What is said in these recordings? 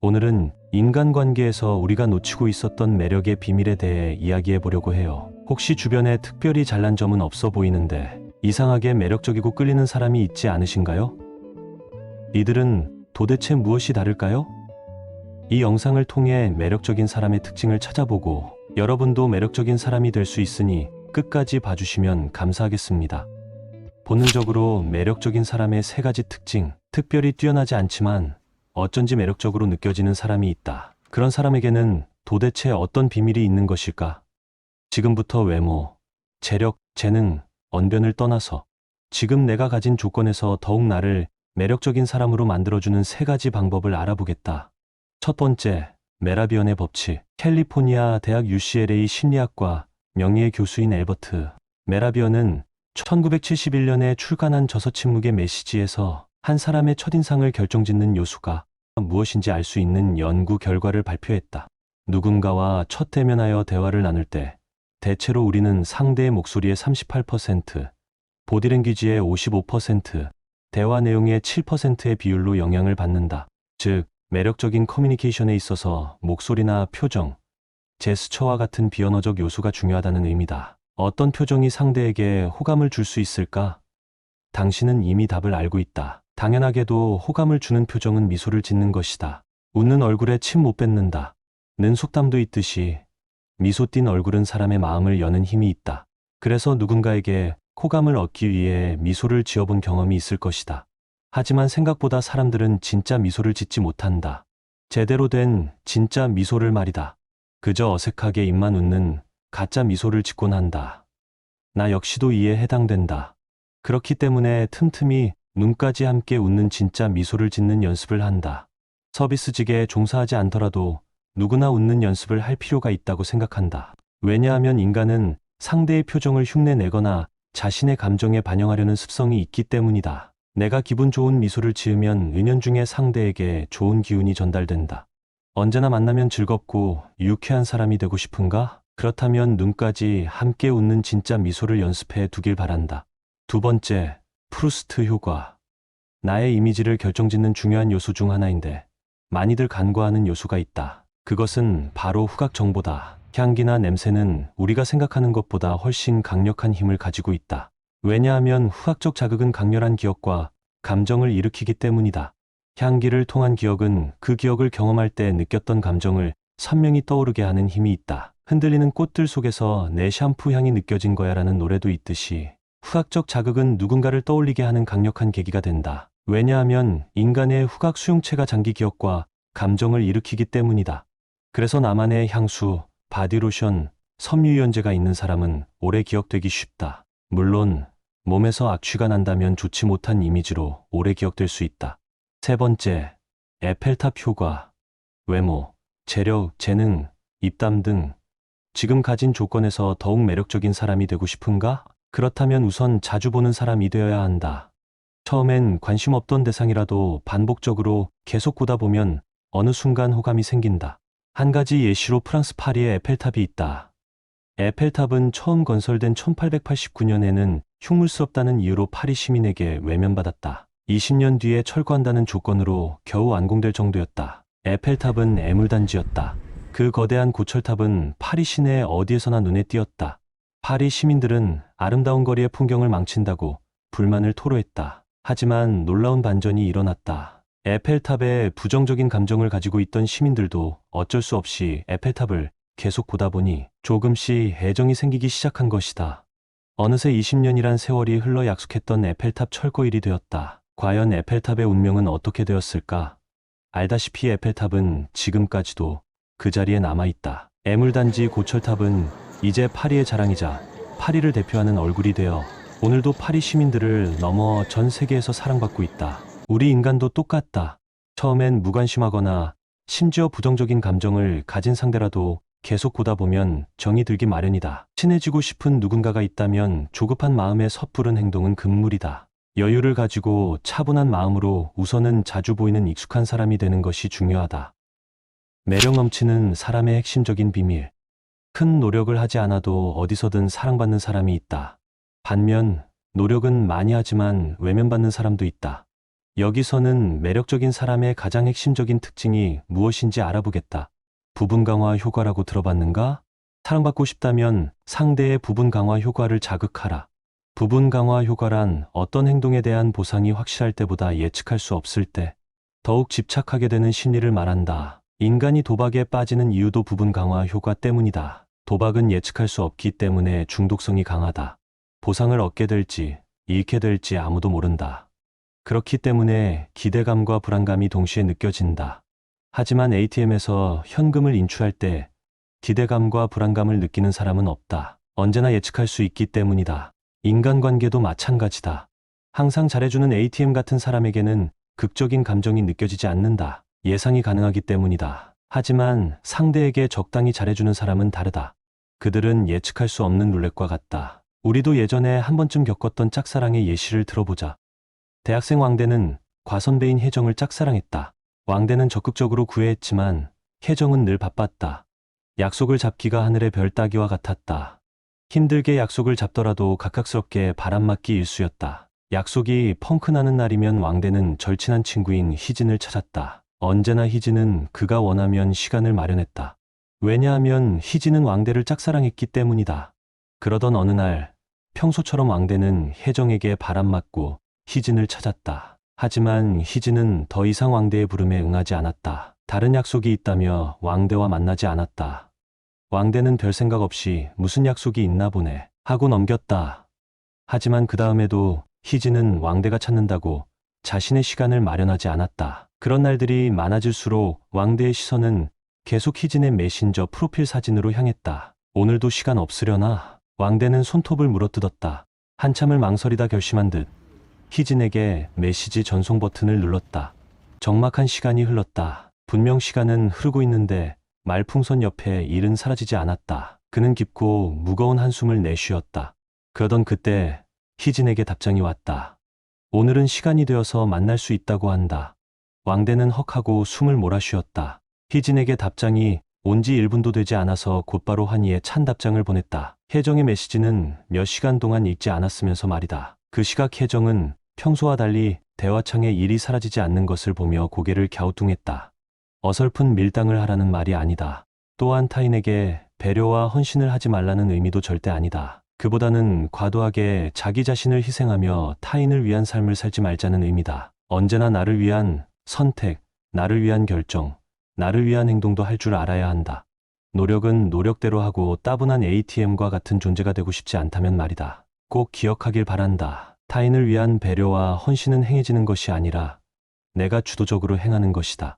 오늘은 인간관계에서 우리가 놓치고 있었던 매력의 비밀에 대해 이야기해 보려고 해요. 혹시 주변에 특별히 잘난 점은 없어 보이는데 이상하게 매력적이고 끌리는 사람이 있지 않으신가요? 이들은 도대체 무엇이 다를까요? 이 영상을 통해 매력적인 사람의 특징을 찾아보고 여러분도 매력적인 사람이 될 수 있으니 끝까지 봐주시면 감사하겠습니다. 본능적으로 매력적인 사람의 세 가지 특징, 특별히 뛰어나지 않지만 어쩐지 매력적으로 느껴지는 사람이 있다. 그런 사람에게는 도대체 어떤 비밀이 있는 것일까? 지금부터 외모, 재력, 재능, 언변을 떠나서 지금 내가 가진 조건에서 더욱 나를 매력적인 사람으로 만들어주는 세 가지 방법을 알아보겠다. 첫 번째, 메라비언의 법칙. 캘리포니아 대학 UCLA 심리학과 명예의 교수인 앨버트 메라비언은 1971년에 출간한 저서 침묵의 메시지에서 한 사람의 첫인상을 결정짓는 요소가 무엇인지 알 수 있는 연구 결과를 발표했다. 누군가와 첫 대면하여 대화를 나눌 때 대체로 우리는 상대의 목소리의 38%, 보디랭귀지의 55%, 대화 내용의 7%의 비율로 영향을 받는다. 즉, 매력적인 커뮤니케이션에 있어서 목소리나 표정, 제스처와 같은 비언어적 요소가 중요하다는 의미다. 어떤 표정이 상대에게 호감을 줄 수 있을까? 당신은 이미 답을 알고 있다. 당연하게도 호감을 주는 표정은 미소를 짓는 것이다. 웃는 얼굴에 침 못 뱉는다 는 속담도 있듯이 미소 띤 얼굴은 사람의 마음을 여는 힘이 있다. 그래서 누군가에게 호감을 얻기 위해 미소를 지어본 경험이 있을 것이다. 하지만 생각보다 사람들은 진짜 미소를 짓지 못한다. 제대로 된 진짜 미소를 말이다. 그저 어색하게 입만 웃는 가짜 미소를 짓곤 한다. 나 역시도 이에 해당된다. 그렇기 때문에 틈틈이 눈까지 함께 웃는 진짜 미소를 짓는 연습을 한다. 서비스직에 종사하지 않더라도 누구나 웃는 연습을 할 필요가 있다고 생각한다. 왜냐하면 인간은 상대의 표정을 흉내내거나 자신의 감정에 반영하려는 습성이 있기 때문이다. 내가 기분 좋은 미소를 지으면 은연중에 상대에게 좋은 기운이 전달된다. 언제나 만나면 즐겁고 유쾌한 사람이 되고 싶은가? 그렇다면 눈까지 함께 웃는 진짜 미소를 연습해 두길 바란다. 두 번째, 프루스트 효과. 나의 이미지를 결정짓는 중요한 요소 중 하나인데 많이들 간과하는 요소가 있다. 그것은 바로 후각 정보다. 향기나 냄새는 우리가 생각하는 것보다 훨씬 강력한 힘을 가지고 있다. 왜냐하면 후각적 자극은 강렬한 기억과 감정을 일으키기 때문이다. 향기를 통한 기억은 그 기억을 경험할 때 느꼈던 감정을 선명히 떠오르게 하는 힘이 있다. 흔들리는 꽃들 속에서 내 샴푸 향이 느껴진 거야라는 노래도 있듯이 후각적 자극은 누군가를 떠올리게 하는 강력한 계기가 된다. 왜냐하면 인간의 후각 수용체가 장기 기억과 감정을 일으키기 때문이다. 그래서 나만의 향수, 바디로션, 섬유유연제가 있는 사람은 오래 기억되기 쉽다. 물론 몸에서 악취가 난다면 좋지 못한 이미지로 오래 기억될 수 있다. 세 번째, 에펠탑 효과. 외모, 재력, 재능, 입담 등 지금 가진 조건에서 더욱 매력적인 사람이 되고 싶은가? 그렇다면 우선 자주 보는 사람이 되어야 한다. 처음엔 관심 없던 대상이라도 반복적으로 계속 보다 보면 어느 순간 호감이 생긴다. 한 가지 예시로 프랑스 파리에 에펠탑이 있다. 에펠탑은 처음 건설된 1889년에는 흉물스럽다는 이유로 파리 시민에게 외면받았다. 20년 뒤에 철거한다는 조건으로 겨우 완공될 정도였다. 에펠탑은 애물단지였다. 그 거대한 고철탑은 파리 시내 어디에서나 눈에 띄었다. 파리 시민들은 아름다운 거리의 풍경을 망친다고 불만을 토로했다. 하지만 놀라운 반전이 일어났다. 에펠탑에 부정적인 감정을 가지고 있던 시민들도 어쩔 수 없이 에펠탑을 계속 보다 보니 조금씩 애정이 생기기 시작한 것이다. 어느새 20년이란 세월이 흘러 약속했던 에펠탑 철거일이 되었다. 과연 에펠탑의 운명은 어떻게 되었을까? 알다시피 에펠탑은 지금까지도 그 자리에 남아있다. 애물단지 고철탑은 이제 파리의 자랑이자 파리를 대표하는 얼굴이 되어 오늘도 파리 시민들을 넘어 전 세계에서 사랑받고 있다. 우리 인간도 똑같다. 처음엔 무관심하거나 심지어 부정적인 감정을 가진 상대라도 계속 보다 보면 정이 들기 마련이다. 친해지고 싶은 누군가가 있다면 조급한 마음에 섣부른 행동은 금물이다. 여유를 가지고 차분한 마음으로 우선은 자주 보이는 익숙한 사람이 되는 것이 중요하다. 매력 넘치는 사람의 핵심적인 비밀. 큰 노력을 하지 않아도 어디서든 사랑받는 사람이 있다. 반면 노력은 많이 하지만 외면받는 사람도 있다. 여기서는 매력적인 사람의 가장 핵심적인 특징이 무엇인지 알아보겠다. 부분 강화 효과라고 들어봤는가? 사랑받고 싶다면 상대의 부분 강화 효과를 자극하라. 부분 강화 효과란 어떤 행동에 대한 보상이 확실할 때보다 예측할 수 없을 때 더욱 집착하게 되는 심리를 말한다. 인간이 도박에 빠지는 이유도 부분 강화 효과 때문이다. 도박은 예측할 수 없기 때문에 중독성이 강하다. 보상을 얻게 될지 잃게 될지 아무도 모른다. 그렇기 때문에 기대감과 불안감이 동시에 느껴진다. 하지만 ATM에서 현금을 인출할 때 기대감과 불안감을 느끼는 사람은 없다. 언제나 예측할 수 있기 때문이다. 인간관계도 마찬가지다. 항상 잘해주는 ATM 같은 사람에게는 극적인 감정이 느껴지지 않는다. 예상이 가능하기 때문이다. 하지만 상대에게 적당히 잘해주는 사람은 다르다. 그들은 예측할 수 없는 룰렛과 같다. 우리도 예전에 한 번쯤 겪었던 짝사랑의 예시를 들어보자. 대학생 왕대는 과선배인 혜정을 짝사랑했다. 왕대는 적극적으로 구애했지만 혜정은 늘 바빴다. 약속을 잡기가 하늘의 별 따기와 같았다. 힘들게 약속을 잡더라도 갑작스럽게 바람맞기 일쑤였다. 약속이 펑크나는 날이면 왕대는 절친한 친구인 희진을 찾았다. 언제나 희진은 그가 원하면 시간을 마련했다. 왜냐하면 희진은 왕대를 짝사랑했기 때문이다. 그러던 어느 날 평소처럼 왕대는 혜정에게 바람맞고 희진을 찾았다. 하지만 희진은 더 이상 왕대의 부름에 응하지 않았다. 다른 약속이 있다며 왕대와 만나지 않았다. 왕대는 별 생각 없이 무슨 약속이 있나 보네 하고 넘겼다. 하지만 그 다음에도 희진은 왕대가 찾는다고 자신의 시간을 마련하지 않았다. 그런 날들이 많아질수록 왕대의 시선은 계속 희진의 메신저 프로필 사진으로 향했다. 오늘도 시간 없으려나? 왕대는 손톱을 물어뜯었다. 한참을 망설이다 결심한 듯 희진에게 메시지 전송 버튼을 눌렀다. 적막한 시간이 흘렀다. 분명 시간은 흐르고 있는데 말풍선 옆에 일은 사라지지 않았다. 그는 깊고 무거운 한숨을 내쉬었다. 그러던 그때 희진에게 답장이 왔다. 오늘은 시간이 되어서 만날 수 있다고 한다. 왕대는 헉하고 숨을 몰아쉬었다. 희진에게 답장이 온 지 1분도 되지 않아서 곧바로 환희에 찬 답장을 보냈다. 혜정의 메시지는 몇 시간 동안 읽지 않았으면서 말이다. 그 시각 혜정은 평소와 달리 대화창에 일이 사라지지 않는 것을 보며 고개를 갸우뚱했다. 어설픈 밀당을 하라는 말이 아니다. 또한 타인에게 배려와 헌신을 하지 말라는 의미도 절대 아니다. 그보다는 과도하게 자기 자신을 희생하며 타인을 위한 삶을 살지 말자는 의미다. 언제나 나를 위한 선택, 나를 위한 결정, 나를 위한 행동도 할 줄 알아야 한다. 노력은 노력대로 하고 따분한 ATM과 같은 존재가 되고 싶지 않다면 말이다. 꼭 기억하길 바란다. 타인을 위한 배려와 헌신은 행해지는 것이 아니라 내가 주도적으로 행하는 것이다.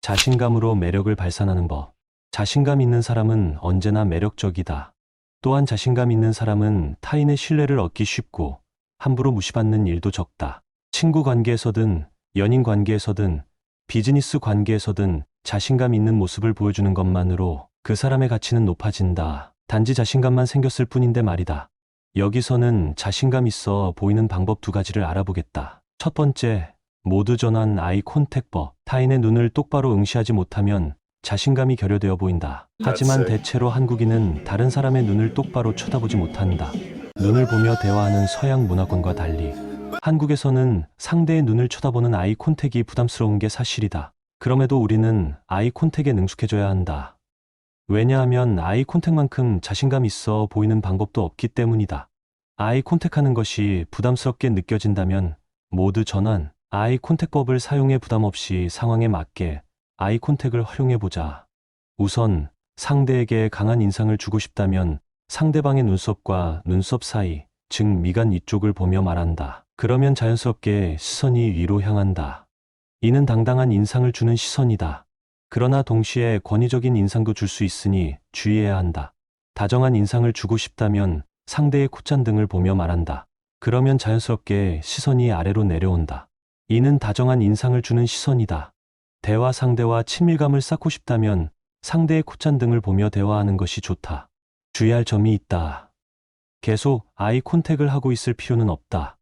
자신감으로 매력을 발산하는 법. 자신감 있는 사람은 언제나 매력적이다. 또한 자신감 있는 사람은 타인의 신뢰를 얻기 쉽고 함부로 무시받는 일도 적다. 친구 관계에서든 연인 관계에서든 비즈니스 관계에서든 자신감 있는 모습을 보여주는 것만으로 그 사람의 가치는 높아진다. 단지 자신감만 생겼을 뿐인데 말이다. 여기서는 자신감 있어 보이는 방법 2가지를 알아보겠다. 첫 번째, 모두 전환 아이 콘택법. 타인의 눈을 똑바로 응시하지 못하면 자신감이 결여되어 보인다. 하지만 대체로 한국인은 다른 사람의 눈을 똑바로 쳐다보지 못한다. 눈을 보며 대화하는 서양 문화권과 달리 한국에서는 상대의 눈을 쳐다보는 아이 콘택이 부담스러운 게 사실이다. 그럼에도 우리는 아이 콘택에 능숙해져야 한다. 왜냐하면 아이 콘택만큼 자신감 있어 보이는 방법도 없기 때문이다. 아이 콘택하는 것이 부담스럽게 느껴진다면 모두 전환 아이 콘택법을 사용해 부담 없이 상황에 맞게 아이 콘택을 활용해보자. 우선 상대에게 강한 인상을 주고 싶다면 상대방의 눈썹과 눈썹 사이, 즉 미간 위쪽을 보며 말한다. 그러면 자연스럽게 시선이 위로 향한다. 이는 당당한 인상을 주는 시선이다. 그러나 동시에 권위적인 인상도 줄 수 있으니 주의해야 한다. 다정한 인상을 주고 싶다면 상대의 콧잔등을 보며 말한다. 그러면 자연스럽게 시선이 아래로 내려온다. 이는 다정한 인상을 주는 시선이다. 대화 상대와 친밀감을 쌓고 싶다면 상대의 콧잔등을 보며 대화하는 것이 좋다. 주의할 점이 있다. 계속 아이 콘택을 하고 있을 필요는 없다.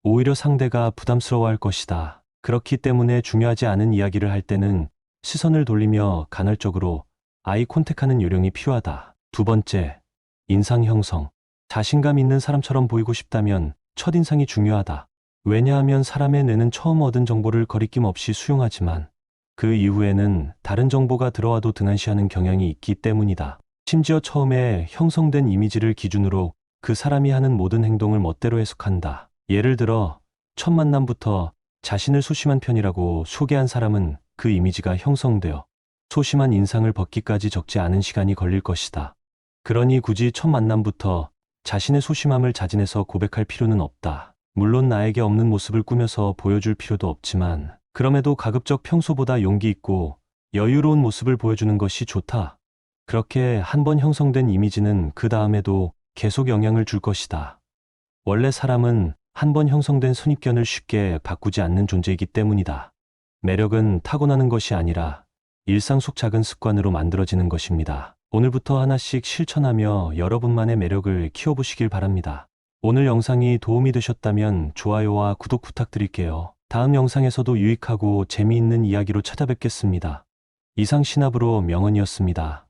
오히려 상대가 부담스러워할 것이다. 그렇기 때문에 중요하지 않은 이야기를 할 때는 시선을 돌리며 간헐적으로 아이 콘택하는 요령이 필요하다. 2번째, 인상 형성. 자신감 있는 사람처럼 보이고 싶다면 첫인상이 중요하다. 왜냐하면 사람의 뇌는 처음 얻은 정보를 거리낌 없이 수용하지만 그 이후에는 다른 정보가 들어와도 등한시하는 경향이 있기 때문이다. 심지어 처음에 형성된 이미지를 기준으로 그 사람이 하는 모든 행동을 멋대로 해석한다. 예를 들어 첫 만남부터 자신을 소심한 편이라고 소개한 사람은 그 이미지가 형성되어 소심한 인상을 벗기까지 적지 않은 시간이 걸릴 것이다. 그러니 굳이 첫 만남부터 자신의 소심함을 자진해서 고백할 필요는 없다. 물론 나에게 없는 모습을 꾸며서 보여줄 필요도 없지만 그럼에도 가급적 평소보다 용기 있고 여유로운 모습을 보여주는 것이 좋다. 그렇게 한 번 형성된 이미지는 그 다음에도 계속 영향을 줄 것이다. 원래 사람은 한 번 형성된 선입견을 쉽게 바꾸지 않는 존재이기 때문이다. 매력은 타고나는 것이 아니라 일상 속 작은 습관으로 만들어지는 것입니다. 오늘부터 하나씩 실천하며 여러분만의 매력을 키워보시길 바랍니다. 오늘 영상이 도움이 되셨다면 좋아요와 구독 부탁드릴게요. 다음 영상에서도 유익하고 재미있는 이야기로 찾아뵙겠습니다. 이상 신압으로 명언이었습니다.